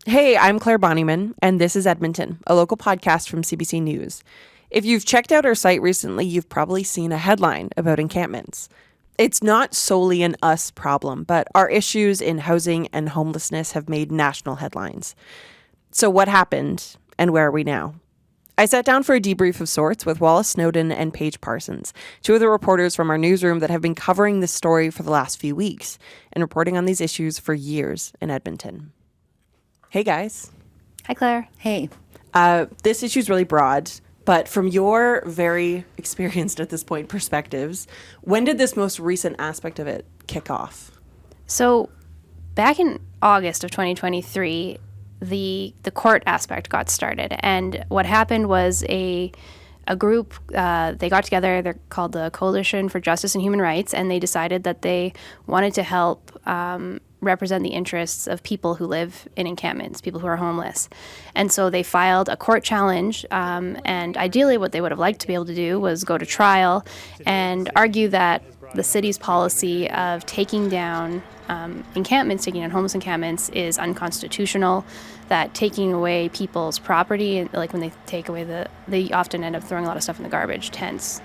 Hey, I'm Clare Bonnyman, and this is Edmonton, a local podcast from CBC News. If you've checked out our site recently, you've probably seen a headline about encampments. It's not solely an us problem, but our issues in housing and homelessness have made national headlines. So what happened, and where are we now? I sat down for a debrief of sorts with Wallis, Snowdon, and Paige Parsons, two of the reporters from our newsroom that have been covering this story for the last few weeks and reporting on these issues for years in Edmonton. Hey, guys. Hi, Claire. Hey. This issue is really broad, but from your very experienced at this point perspectives, when did this most recent aspect of it kick off? So back in August of 2023, the court aspect got started. And what happened was a group, they got together, they're called the Coalition for Justice and Human Rights, and they decided that they wanted to help represent the interests of people who live in encampments, people who are homeless. And so they filed a court challenge, and ideally what they would have liked to be able to do was go to trial and argue that the city's policy of taking down encampments, taking down homeless encampments, is unconstitutional, that taking away people's property, like when they take away they often end up throwing a lot of stuff in the garbage, tents,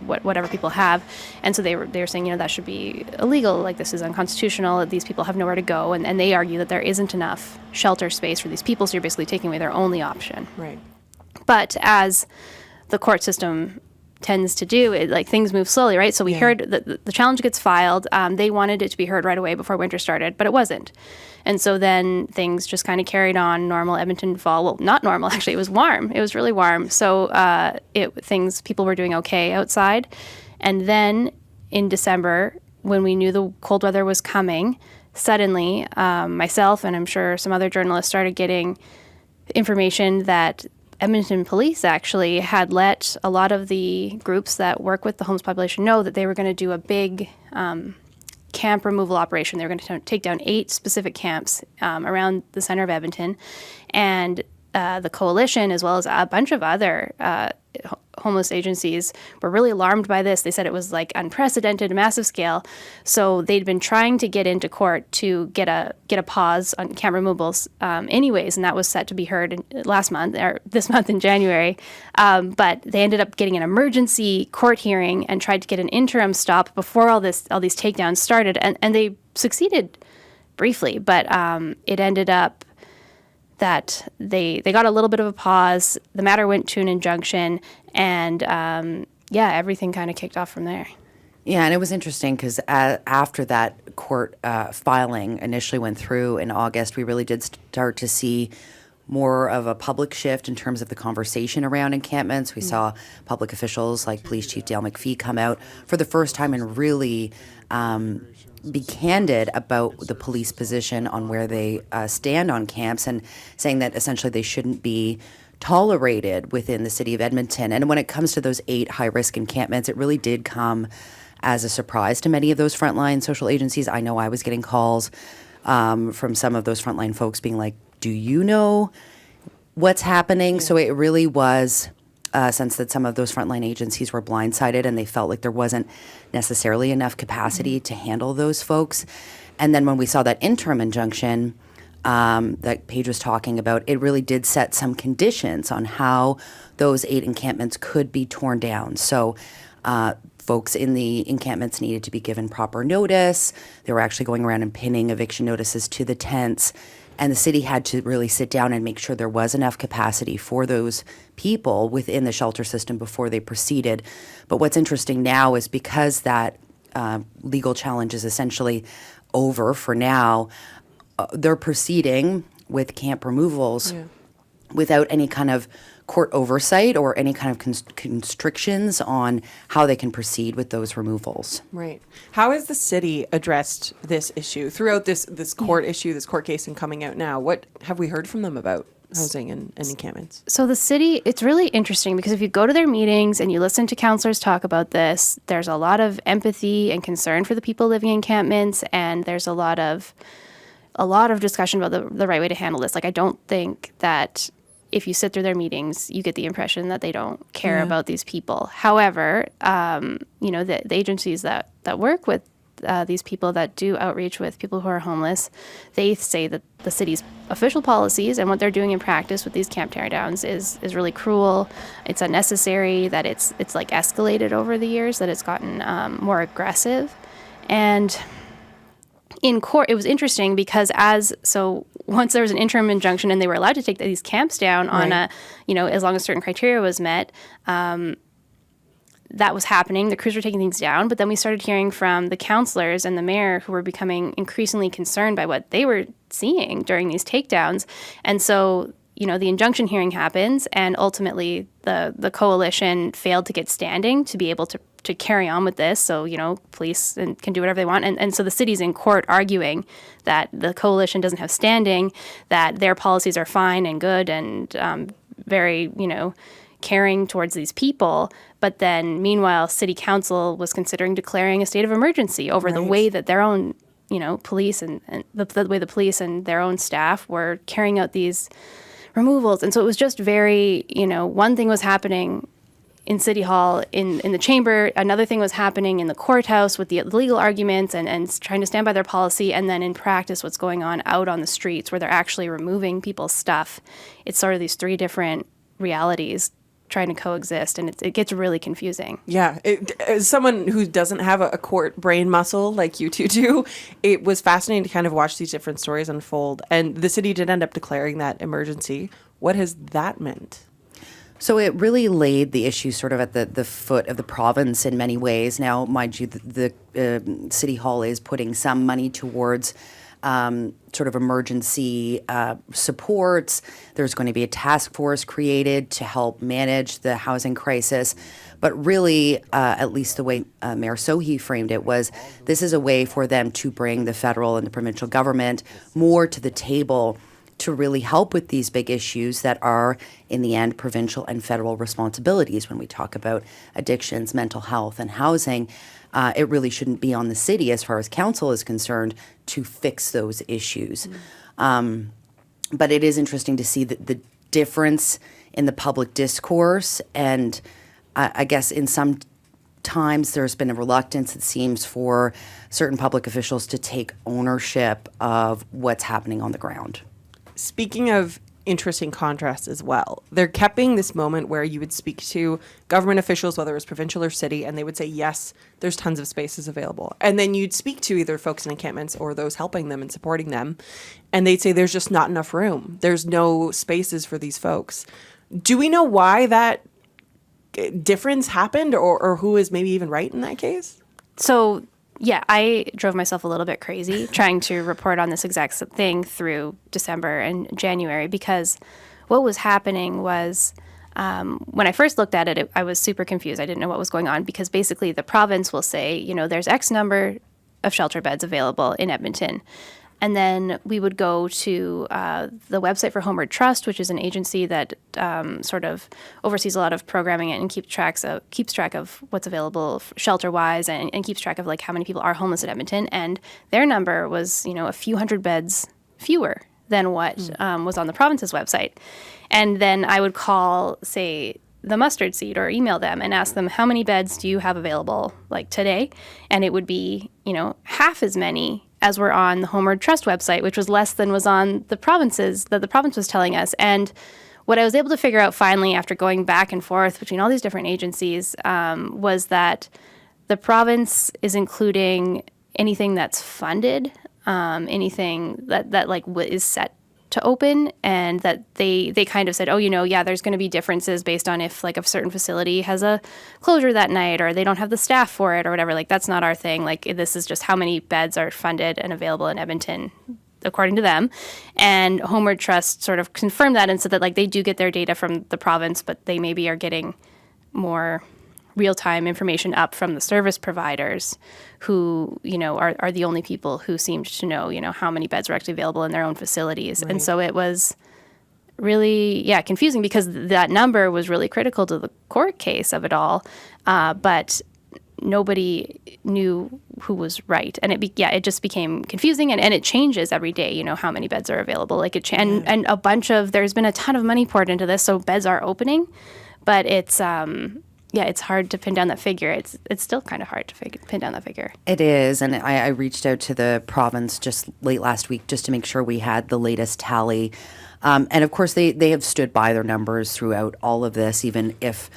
whatever people have. And so they were saying, that should be illegal, like this is unconstitutional, these people have nowhere to go, and they argue that there isn't enough shelter space for these people, so you're basically taking away their only option. Right. But as the court system tends to do, things move slowly, right? So we heard that the challenge gets filed. They wanted it to be heard right away before winter started, but it wasn't. And so then things just kind of carried on. Normal Edmonton fall. Well, not normal, actually. It was warm. It was really warm. So people were doing okay outside. And then in December, when we knew the cold weather was coming, suddenly myself and I'm sure some other journalists started getting information that Edmonton police actually had let a lot of the groups that work with the homeless population know that they were going to do a big camp removal operation. They were going to take down 8 specific camps around the center of Edmonton. And the coalition, as well as a bunch of other homeless agencies, were really alarmed by this. They said it was like unprecedented, massive scale. So they'd been trying to get into court to get a pause on camp removals anyways, and that was set to be heard this month in January. But they ended up getting an emergency court hearing and tried to get an interim stop before all these takedowns started, and they succeeded briefly, but it ended up that they got a little bit of a pause. The matter went to an injunction, and everything kind of kicked off from there. Yeah, and it was interesting because after that court filing initially went through in August, we really did start to see more of a public shift in terms of the conversation around encampments. We saw public officials like Police Chief Dale McPhee come out for the first time and really be candid about the police position on where they stand on camps, and saying that essentially they shouldn't be tolerated within the city of Edmonton. And when it comes to those 8 high-risk encampments, it really did come as a surprise to many of those frontline social agencies. I know I was getting calls from some of those frontline folks being like, do you know what's happening? Yeah. So it really was a sense that some of those frontline agencies were blindsided, and they felt like there wasn't necessarily enough capacity to handle those folks. And then when we saw that interim injunction that Paige was talking about, it really did set some conditions on how those 8 encampments could be torn down. So folks in the encampments needed to be given proper notice. They were actually going around and pinning eviction notices to the tents. And the city had to really sit down and make sure there was enough capacity for those people within the shelter system before they proceeded. But what's interesting now is because that legal challenge is essentially over for now, they're proceeding with camp removals without any kind of court oversight or any kind of constrictions on how they can proceed with those removals. Right. How has the city addressed this issue throughout this court issue, this court case, and coming out now? What have we heard from them about housing and encampments? So the city, it's really interesting because if you go to their meetings and you listen to councillors talk about this, there's a lot of empathy and concern for the people living in encampments, and there's a lot of discussion about the right way to handle this. Like, I don't think that if you sit through their meetings, you get the impression that they don't care about these people. However, the agencies that work with these people that do outreach with people who are homeless, they say that the city's official policies and what they're doing in practice with these camp teardowns is really cruel. It's unnecessary, that it's like escalated over the years, that it's gotten more aggressive. And in court, it was interesting because once there was an interim injunction and they were allowed to take these camps down on as long as certain criteria was met, that was happening. The crews were taking things down, but then we started hearing from the councillors and the mayor who were becoming increasingly concerned by what they were seeing during these takedowns. And so, the injunction hearing happens, and ultimately the coalition failed to get standing to be able to carry on with this. So, police can do whatever they want. And so the city's in court arguing that the coalition doesn't have standing, that their policies are fine and good and very, caring towards these people. But then, meanwhile, city council was considering declaring a state of emergency over the way that their own, police and the way the police and their own staff were carrying out these removals. And so it was just very, one thing was happening in City Hall, in the chamber, another thing was happening in the courthouse with the legal arguments and trying to stand by their policy, and then in practice what's going on out on the streets where they're actually removing people's stuff. It's sort of these three different realities trying to coexist, and it gets really confusing. Yeah. As someone who doesn't have a court brain muscle like you two do, it was fascinating to kind of watch these different stories unfold. And the city did end up declaring that emergency. What has that meant? So it really laid the issue sort of at the foot of the province in many ways. Now, mind you, the City Hall is putting some money towards sort of emergency supports. There's going to be a task force created to help manage the housing crisis. But really, at least the way Mayor Sohi framed it was, this is a way for them to bring the federal and the provincial government more to the table to really help with these big issues that are, in the end, provincial and federal responsibilities. When we talk about addictions, mental health, and housing, it really shouldn't be on the city, as far as council is concerned, to fix those issues. But it is interesting to see the difference in the public discourse, and I guess in some times there's been a reluctance, it seems, for certain public officials to take ownership of what's happening on the ground. Speaking of interesting contrast as well, they're keeping this moment where you would speak to government officials, whether it was provincial or city, and they would say, yes, there's tons of spaces available. And then you'd speak to either folks in encampments or those helping them and supporting them, and they'd say there's just not enough room. There's no spaces for these folks. Do we know why that difference happened, or who is maybe even right in that case? So, yeah, I drove myself a little bit crazy trying to report on this exact thing through December and January, because what was happening was when I first looked at it, I was super confused. I didn't know what was going on, because basically the province will say, there's X number of shelter beds available in Edmonton. And then we would go to the website for Homeward Trust, which is an agency that sort of oversees a lot of programming and keeps track of what's available shelter-wise, and keeps track of like how many people are homeless in Edmonton. And their number was, a few hundred beds fewer than what was on the province's website. And then I would call, say, the Mustard Seed, or email them and ask them, how many beds do you have available like today? And it would be, half as many as were on the Homeward Trust website, which was less than was on the province's, that the province was telling us. And what I was able to figure out finally, after going back and forth between all these different agencies, was that the province is including anything that's funded, anything that like is set to open, and that they kind of said, there's going to be differences based on if like a certain facility has a closure that night, or they don't have the staff for it, or whatever. Like, that's not our thing. Like, this is just how many beds are funded and available in Edmonton, according to them. And Homeward Trust sort of confirmed that and said that like they do get their data from the province, but they maybe are getting more real-time information up from the service providers, who, are the only people who seemed to know, how many beds were actually available in their own facilities. Right. And so it was really, confusing, because that number was really critical to the court case of it all. But nobody knew who was right. And it just became confusing, and it changes every day, how many beds are available. Like and there's been a ton of money poured into this, so beds are opening, but it's, it's hard to pin down that figure. It's still kind of hard to pin down that figure. It is, and I reached out to the province just late last week just to make sure we had the latest tally. And of course, they have stood by their numbers throughout all of this, even if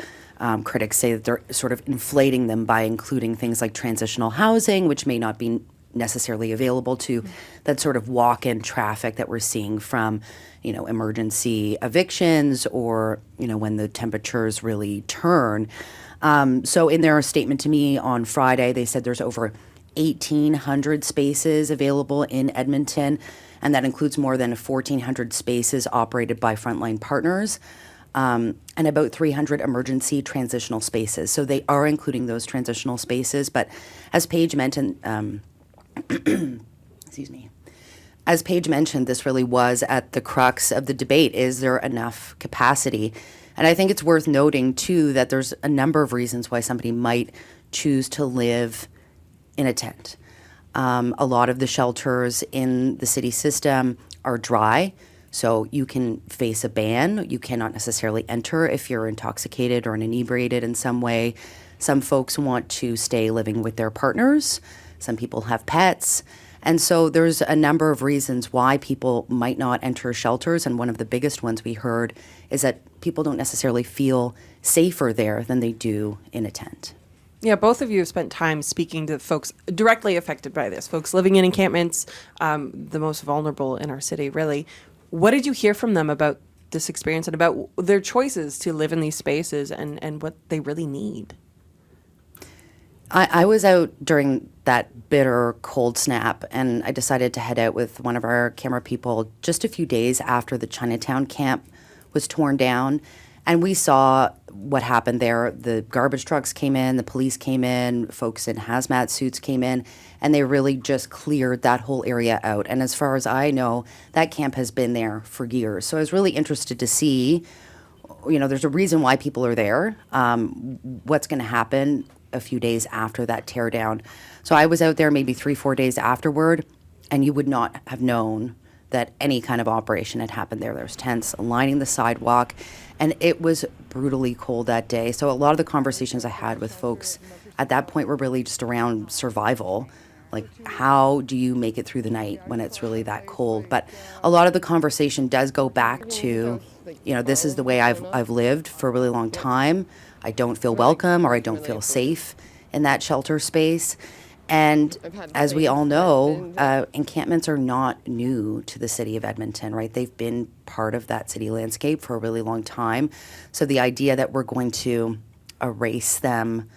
critics say that they're sort of inflating them by including things like transitional housing, which may not be necessarily available to that sort of walk-in traffic that we're seeing from, emergency evictions or, when the temperatures really turn. So in their statement to me on Friday, they said there's over 1,800 spaces available in Edmonton, and that includes more than 1,400 spaces operated by frontline partners, and about 300 emergency transitional spaces. So they are including those transitional spaces, but as Paige mentioned, excuse me. As Paige mentioned, this really was at the crux of the debate. Is there enough capacity? And I think it's worth noting, too, that there's a number of reasons why somebody might choose to live in a tent. A lot of the shelters in the city system are dry, so you can face a ban. You cannot necessarily enter if you're intoxicated or inebriated in some way. Some folks want to stay living with their partners. Some people have pets. And so there's a number of reasons why people might not enter shelters. And one of the biggest ones we heard is that people don't necessarily feel safer there than they do in a tent. Yeah, both of you have spent time speaking to folks directly affected by this, folks living in encampments, the most vulnerable in our city, really. What did you hear from them about this experience and about their choices to live in these spaces and what they really need? I was out during that bitter cold snap, and I decided to head out with one of our camera people just a few days after the Chinatown camp was torn down. And we saw what happened there. The garbage trucks came in, the police came in, folks in hazmat suits came in, and they really just cleared that whole area out. And as far as I know, that camp has been there for years. So I was really interested to see, there's a reason why people are there, what's going to happen a few days after that teardown. So I was out there maybe 3-4 days afterward, and you would not have known that any kind of operation had happened there. There's tents lining the sidewalk, and it was brutally cold that day. So a lot of the conversations I had with folks at that point were really just around survival. Like, how do you make it through the night when it's really that cold? But a lot of the conversation does go back to, this is the way I've lived for a really long time. I don't feel welcome or I don't feel safe in that shelter space. And as we all know, encampments are not new to the city of Edmonton, right? They've been part of that city landscape for a really long time. So the idea that we're going to erase them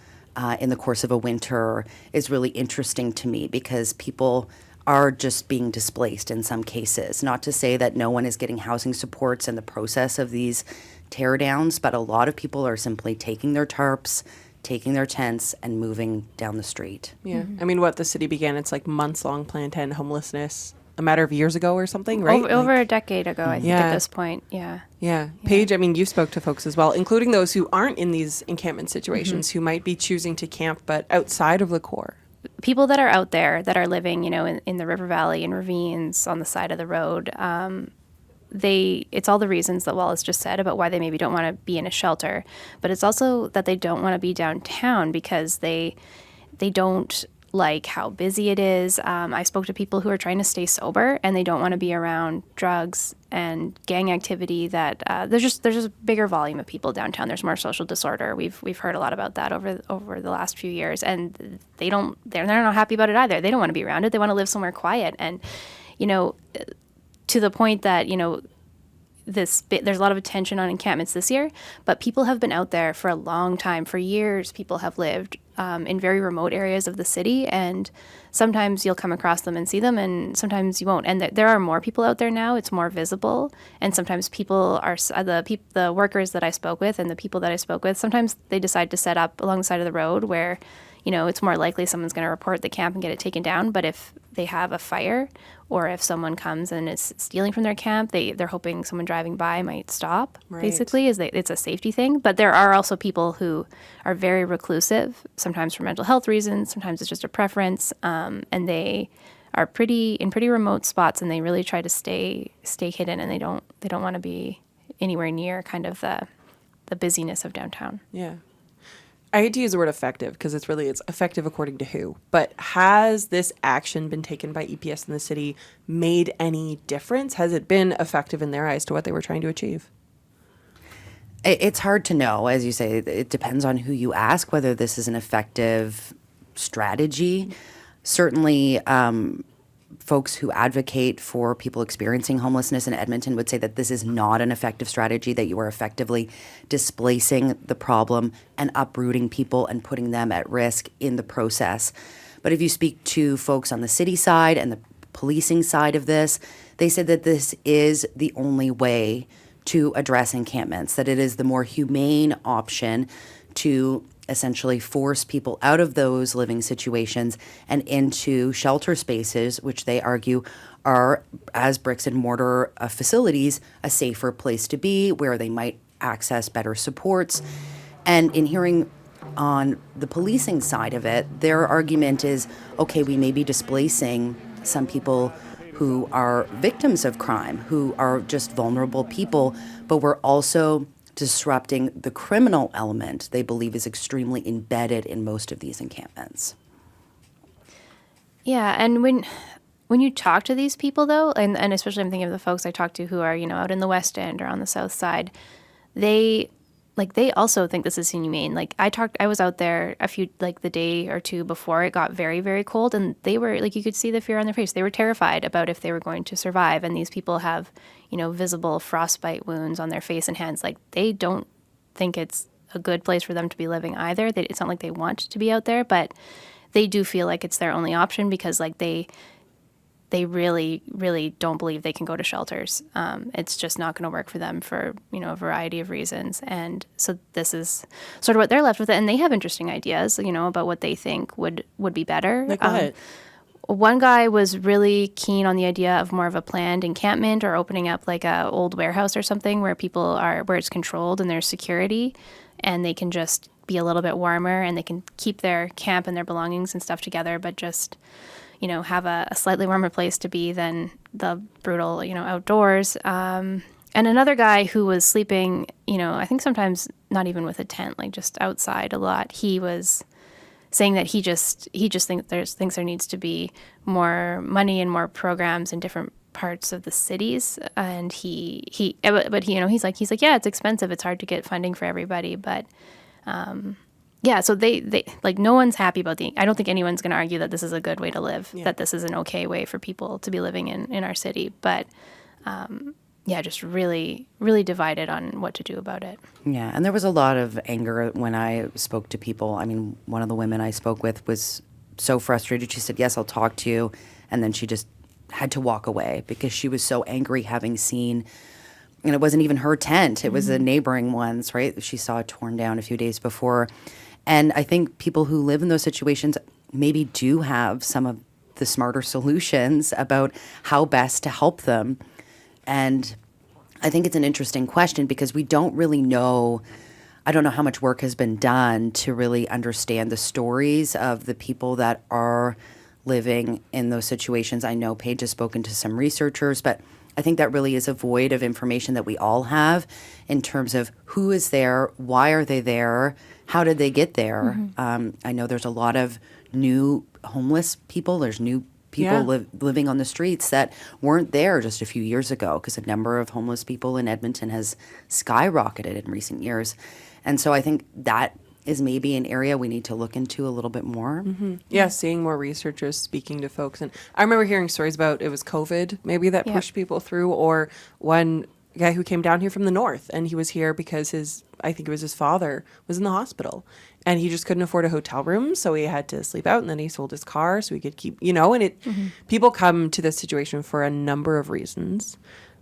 in the course of a winter is really interesting to me, because people are just being displaced in some cases. Not to say that no one is getting housing supports in the process of these teardowns, but a lot of people are simply taking their tarps, taking their tents, and moving down the street. Yeah. I mean, the city began, it's like months-long plan to end homelessness a matter of years ago or something, right? Over a decade ago, I think, at this point. Yeah. Paige, I mean, you spoke to folks as well, including those who aren't in these encampment situations, who might be choosing to camp but outside of the core. People that are out there that are living, in the river valley, in ravines, on the side of the road, it's all the reasons that Wallis just said about why they maybe don't want to be in a shelter, but it's also that they don't want to be downtown because they don't like how busy it is. I spoke to people who are trying to stay sober, and they don't want to be around drugs and gang activity. That there's just a bigger volume of people downtown. There's more social disorder. We've heard a lot about that over the last few years, and they're not happy about it either. They don't want to be around it. They want to live somewhere quiet, and to the point that there's a lot of attention on encampments this year, but people have been out there for a long time. For years, people have lived in very remote areas of the city, and sometimes you'll come across them and see them, and sometimes you won't. And there are more people out there now. It's more visible, and sometimes people are the workers that I spoke with and the people that I spoke with. Sometimes they decide to set up along the side of the road where it's more likely someone's going to report the camp and get it taken down. But if they have a fire, or if someone comes and is stealing from their camp, they're hoping someone driving by might stop. Right. Basically, it's a safety thing. But there are also people who are very reclusive, sometimes for mental health reasons, sometimes it's just a preference, and they are in pretty remote spots, and they really try to stay hidden, and they don't want to be anywhere near kind of the busyness of downtown. Yeah. I hate to use the word effective because it's effective according to who. But has this action been taken by EPS in the city made any difference? Has it been effective in their eyes to what they were trying to achieve? It's hard to know. As you say, it depends on who you ask whether this is an effective strategy. Certainly, folks who advocate for people experiencing homelessness in Edmonton would say that this is not an effective strategy, that you are effectively displacing the problem and uprooting people and putting them at risk in the process. But if you speak to folks on the city side and the policing side of this, they said that this is the only way to address encampments, that it is the more humane option to essentially force people out of those living situations and into shelter spaces, which they argue are, as bricks and mortar facilities, a safer place to be, where they might access better supports. And in hearing on the policing side of it, their argument is, okay, we may be displacing some people who are victims of crime, who are just vulnerable people, but we're also disrupting the criminal element they believe is extremely embedded in most of these encampments. Yeah, and when you talk to these people, though, and especially I'm thinking of the folks I talk to who are, out in the West End or on the South Side, they also think this is inhumane. I was out there the day or two before it got very, very cold, and they were, you could see the fear on their face. They were terrified about if they were going to survive, and these people have, visible frostbite wounds on their face and hands. They don't think it's a good place for them to be living either. It's not like they want to be out there, but they do feel like it's their only option because, they really, really don't believe they can go to shelters. It's just not going to work for them for, a variety of reasons. And so this is sort of what they're left with. And they have interesting ideas, about what they think would be better. Like what? One guy was really keen on the idea of more of a planned encampment or opening up a old warehouse or something where where it's controlled and there's security and they can just be a little bit warmer and they can keep their camp and their belongings and stuff together, but just have a slightly warmer place to be than the brutal, outdoors. And another guy who was sleeping, I think sometimes not even with a tent, just outside a lot. He was saying that he just thinks there needs to be more money and more programs in different parts of the cities. And he's like, yeah, it's expensive. It's hard to get funding for everybody, but. Yeah, so they no one's happy about I don't think anyone's going to argue that this is a good way to live, that this is an okay way for people to be living in our city. But, just really, really divided on what to do about it. Yeah, and there was a lot of anger when I spoke to people. I mean, one of the women I spoke with was so frustrated. She said, yes, I'll talk to you. And then she just had to walk away because she was so angry having seen, and it wasn't even her tent. It was the neighboring ones, right? She saw it torn down a few days before. And I think people who live in those situations maybe do have some of the smarter solutions about how best to help them. And I think it's an interesting question because we don't really know, I don't know how much work has been done to really understand the stories of the people that are living in those situations. I know Paige has spoken to some researchers, but I think that really is a void of information that we all have in terms of who is there, why are they there, how did they get there? Mm-hmm. I know there's a lot of new homeless people. There's new people living on the streets that weren't there just a few years ago because the number of homeless people in Edmonton has skyrocketed in recent years. And so I think that is maybe an area we need to look into a little bit more. Mm-hmm. Yeah, seeing more researchers speaking to folks. And I remember hearing stories about it was COVID maybe that pushed people through, or one guy who came down here from the north and he was here because I think it was his father was in the hospital and he just couldn't afford a hotel room, so he had to sleep out, and then he sold his car so he could keep, and it people come to this situation for a number of reasons.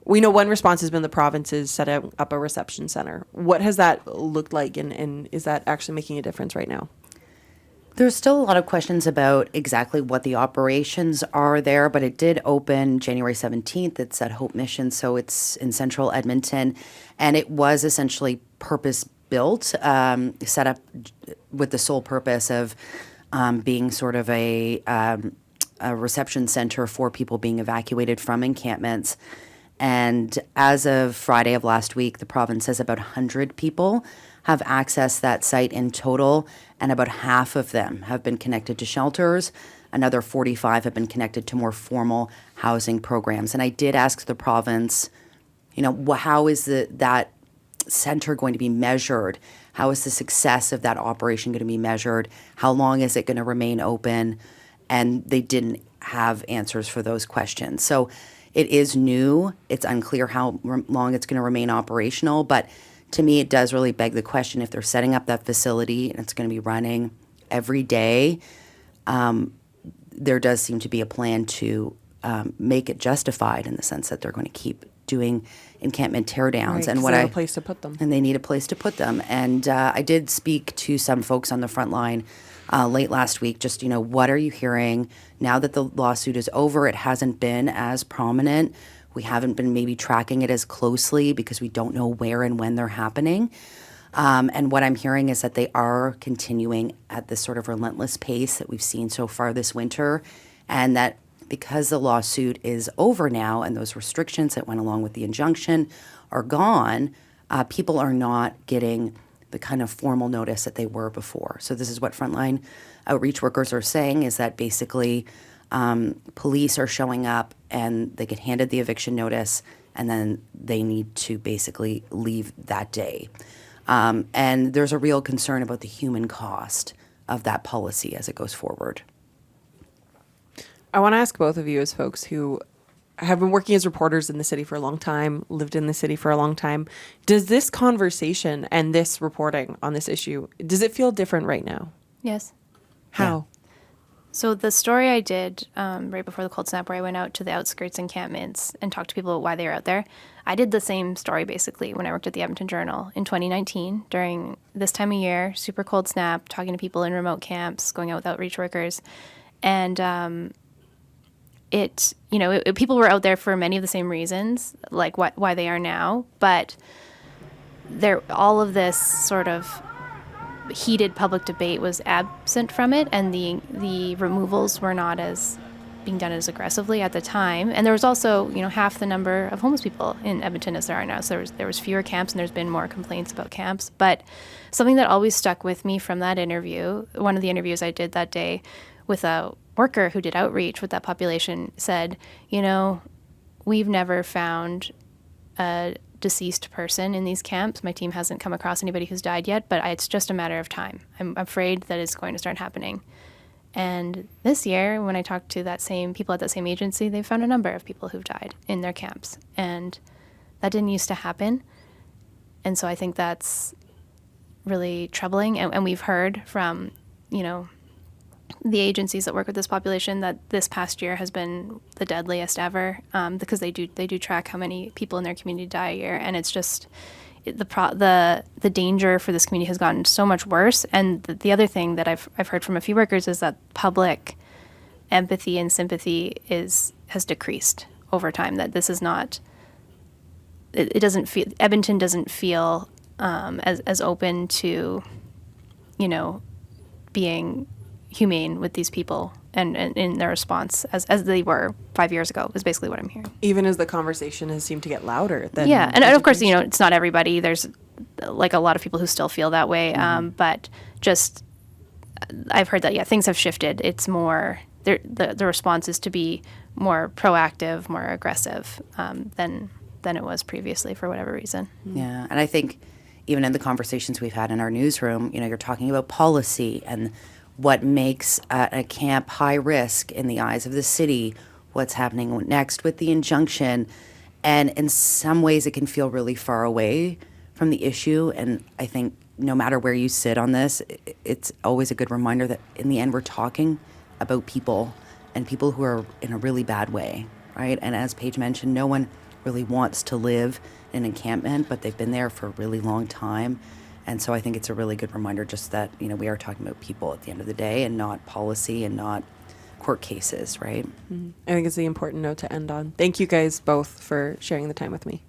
We know one response has been the provinces set up a reception center. What has that looked like, and is that actually making a difference right now? There's still a lot of questions about exactly what the operations are there, but it did open January 17th. It's at Hope Mission, so it's in central Edmonton, and it was essentially purpose-built, set up with the sole purpose of being sort of a reception center for people being evacuated from encampments. And as of Friday of last week, the province says about 100 people have accessed that site in total, and about half of them have been connected to shelters. Another 45 have been connected to more formal housing programs. And I did ask the province, how is that center going to be measured? How is the success of that operation going to be measured? How long is it going to remain open? And they didn't have answers for those questions. So it is new. It's unclear how long it's going to remain operational. But to me, it does really beg the question, if they're setting up that facility and it's going to be running every day, there does seem to be a plan to make it justified, in the sense that they're going to keep doing encampment teardowns. Right, and they have a place to put them. And they need a place to put them. And I did speak to some folks on the front line late last week, just, what are you hearing now that the lawsuit is over? It hasn't been as prominent. We haven't been maybe tracking it as closely because we don't know where and when they're happening. And what I'm hearing is that they are continuing at this sort of relentless pace that we've seen so far this winter, and that because the lawsuit is over now and those restrictions that went along with the injunction are gone, people are not getting the kind of formal notice that they were before. So this is what frontline outreach workers are saying, is that basically police are showing up and they get handed the eviction notice, and then they need to basically leave that day. And there's a real concern about the human cost of that policy as it goes forward. I want to ask both of you, as folks who have been working as reporters in the city for a long time, lived in the city for a long time, does this conversation and this reporting on this issue, does it feel different right now? Yes. How? So the story I did right before the cold snap, where I went out to the outskirts encampments and talked to people about why they were out there, I did the same story basically when I worked at the Edmonton Journal in 2019 during this time of year, super cold snap, talking to people in remote camps, going out with outreach workers. And people were out there for many of the same reasons, like why they are now, but all of this sort of heated public debate was absent from it, and the removals were not as being done as aggressively at the time. And there was also, half the number of homeless people in Edmonton as there are now. So there was fewer camps, and there's been more complaints about camps. But something that always stuck with me from that interview, one of the interviews I did that day with a worker who did outreach with that population, said, we've never found a deceased person in these camps. My team hasn't come across anybody who's died yet, but it's just a matter of time. I'm afraid that it's going to start happening. And this year, when I talked to people at that same agency, they found a number of people who've died in their camps. And that didn't used to happen. And so I think that's really troubling. And we've heard from, the agencies that work with this population that this past year has been the deadliest ever, because they do track how many people in their community die a year, and it's just the danger for this community has gotten so much worse. And the other thing that I've heard from a few workers is that public empathy and sympathy has decreased over time. That this is not. It doesn't feel, Edmonton doesn't feel as open to, being humane with these people and in their response as they were 5 years ago, is basically what I'm hearing. Even as the conversation has seemed to get louder. And of course, it's not everybody. There's like a lot of people who still feel that way. But just, I've heard that, things have shifted. It's more, the response is to be more proactive, more aggressive than it was previously for whatever reason. Yeah, and I think even in the conversations we've had in our newsroom, you're talking about policy and what makes a camp high risk in the eyes of the city, what's happening next with the injunction. And in some ways it can feel really far away from the issue. And I think no matter where you sit on this, it's always a good reminder that in the end we're talking about people, and people who are in a really bad way, right? And as Paige mentioned, no one really wants to live in an encampment, but they've been there for a really long time. And so I think it's a really good reminder just that, we are talking about people at the end of the day, and not policy and not court cases, right? I think it's the important note to end on. Thank you guys both for sharing the time with me.